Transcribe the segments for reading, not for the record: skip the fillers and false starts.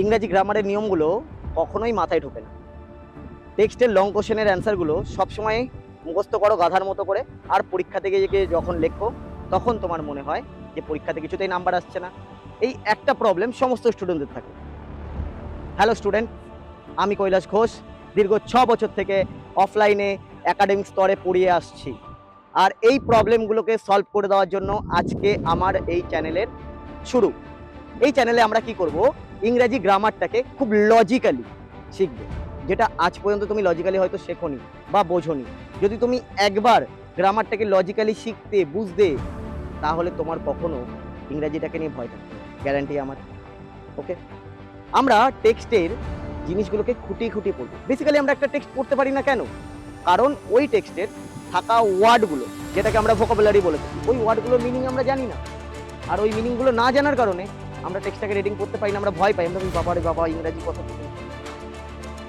ইংরাজি গ্রামারের নিয়মগুলো কখনোই মাথায় ঢোকে না। টেক্সটের লং কোশ্চেনের অ্যান্সারগুলো সবসময় মুখস্থ করো গাধার মতো করে, আর পরীক্ষা থেকে গিয়ে যখন লেখো তখন তোমার মনে হয় যে পরীক্ষাতে কিছুতেই নাম্বার আসছে না। এই একটা প্রবলেম সমস্ত স্টুডেন্টদের থাকে। হ্যালো স্টুডেন্ট, আমি কৈলাস ঘোষ দীর্ঘ 6 বছর থেকে অফলাইনে একাডেমিক স্তরে পড়িয়ে আসছি। আর এই প্রবলেমগুলোকে সলভ করে দেওয়ার জন্য আজকে আমার এই চ্যানেলের শুরু। এই চ্যানেলে আমরা কি করব, ইংরেজি গ্রামারটাকে খুব লজিক্যালি শিখবে, যেটা আজ পর্যন্ত তুমি লজিক্যালি হয়তো শেখোনি বা বোঝোনি। যদি তুমি একবার গ্রামারটাকে লজিক্যালি শিখতে বুঝতে, তাহলে তোমার কখনো ইংরেজিটাকে নিয়ে ভয় থাকবে, গ্যারান্টি আমার। ওকে, আমরা টেক্সটের জিনিসগুলোকে খুঁটিয়ে খুঁটিয়ে পড়বো। বেসিক্যালি আমরা একটা টেক্সট পড়তে পারি না কেন? কারণ ওই টেক্সটের থাকা ওয়ার্ডগুলো, যেটাকে আমরা ভোকাবুলারি বলে থাকি, ওই ওয়ার্ডগুলোর মিনিং আমরা জানি না। আর ওই মিনিংগুলো না জানার কারণে আমরা টেক্সটটাকে রিডিং করতে পারি না, আমরা ভয় পাই। আমরা বাবা রে বাবা, ইংরাজি কথা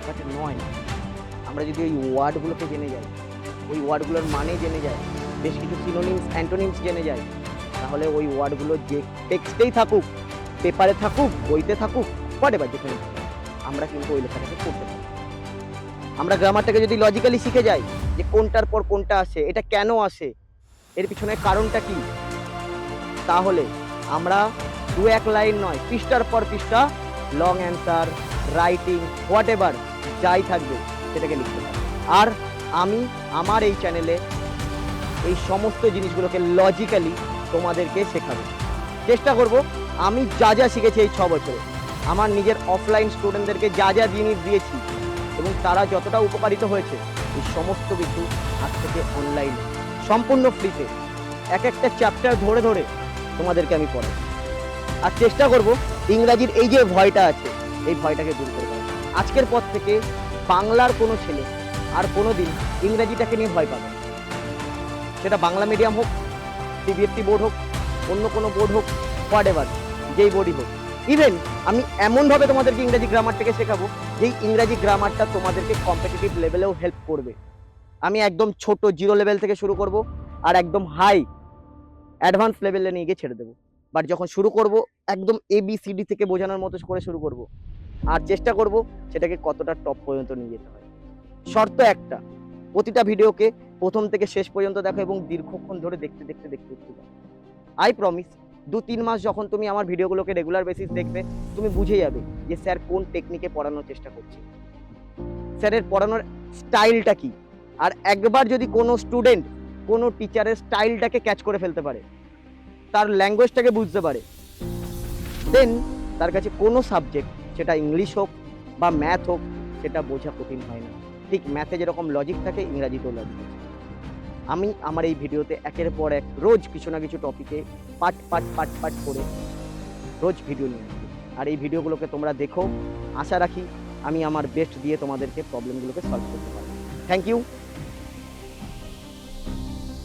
বাট নয়। আমরা যদি ওই ওয়ার্ডগুলোকে জেনে যাই, ওই ওয়ার্ডগুলোর মানে জেনে যাই, বেশ কিছু সিনোনিমস অ্যান্টোনিমস জেনে যাই, তাহলে ওই ওয়ার্ডগুলো যে টেক্সটেই থাকুক, পেপারে থাকুক, বইতে থাকুক, হোয়াটএভার যেখানে থাকুক, আমরা কিন্তু ওই লেখাটাকে পড়তে পারি। আমরা গ্রামারটাকে যদি লজিক্যালি শিখে যাই যে কোনটার পর কোনটা আসে, এটা কেন আসে, এর পিছনে কারণটা কি, তাহলে আমরা 2-1 লাইন নয়, পৃষ্ঠার পর পৃষ্ঠা লং অ্যান্সার, রাইটিং, হোয়াটএভার যাই থাকবে সেটাকে লিখতে পারি। আর আমি আমার এই চ্যানেলে এই সমস্ত জিনিসগুলোকে লজিক্যালি তোমাদেরকে শেখাবো। চেষ্টা করব আমি যা যা শিখেছি এই 6 বছরে, আমার নিজের অফলাইন স্টুডেন্টদেরকে যা যা জিনিস দিয়েছি এবং তারা যতটা উপকারিত হয়েছে, এই সমস্ত কিছু আজ থেকে অনলাইনে সম্পূর্ণ ফ্রিতে এক একটা চ্যাপ্টার ধরে ধরে তোমাদেরকে আমি পড়াই। আর চেষ্টা করব ইংরাজির এই যে ভয়টা আছে, এই ভয়টাকে দূর করে দেওয়া। আজকের পর থেকে বাংলার কোনো ছেলে আর কোনোদিন ইংরাজিটাকে নিয়ে ভয় পাবে না। সেটা বাংলা মিডিয়াম হোক, সিবিএসসি বোর্ড হোক, অন্য কোনো বোর্ড হোক, হোয়াটএভার যেই বোর্ডই হোক। ইভেন আমি এমনভাবে তোমাদেরকে ইংরাজি গ্রামারটাকে শেখাবো যেই ইংরাজি গ্রামারটা তোমাদেরকে কম্পিটিটিভ লেভেলেও হেল্প করবে। আমি একদম ছোট 0 লেভেল থেকে শুরু করব আর একদম হাই অ্যাডভান্স লেভেলে নিয়ে গিয়ে ছেড়ে দেবো। বাট যখন শুরু করব একদম ABCD থেকে বোঝানোর মতো করে শুরু করব, আর চেষ্টা করব সেটাকে কতটা টপ পর্যন্ত নিয়ে যেতে হয়। শর্ত একটা, প্রতিটা ভিডিওকে প্রথম থেকে শেষ পর্যন্ত দেখো এবং দীর্ঘক্ষণ ধরে দেখতে দেখতে দেখতে দেখতে যাও। আই প্রমিস 2-3 মাস যখন তুমি আমার ভিডিওগুলোকে রেগুলার বেসিস দেখবে, তুমি বুঝে যাবে যে স্যার কোন টেকনিকে পড়ানোর চেষ্টা করছে, স্যারের পড়ানোর স্টাইলটা কি। আর একবার যদি কোনো স্টুডেন্ট কোনো টিচারের স্টাইলটাকে ক্যাচ করে ফেলতে পারে, তার ল্যাঙ্গুয়েজটাকে বুঝতে পারে, দেন তার কাছে কোনো সাবজেক্ট, সেটা ইংলিশ হোক বা ম্যাথ হোক, সেটা বোঝা কঠিন হয় না। ঠিক ম্যাথে যেরকম লজিক থাকে, ইংরাজিতেও লজিক আছে। আমি আমার এই ভিডিওতে একের পর এক রোজ কিছু না কিছু টপিকে পাট পাট পাট পাট করে রোজ ভিডিও নিয়ে আসি। আর এই ভিডিওগুলোকে তোমরা দেখো, আশা রাখি আমি আমার বেস্ট দিয়ে তোমাদেরকে প্রবলেমগুলোকে সলভ করতে পারি। Thank you.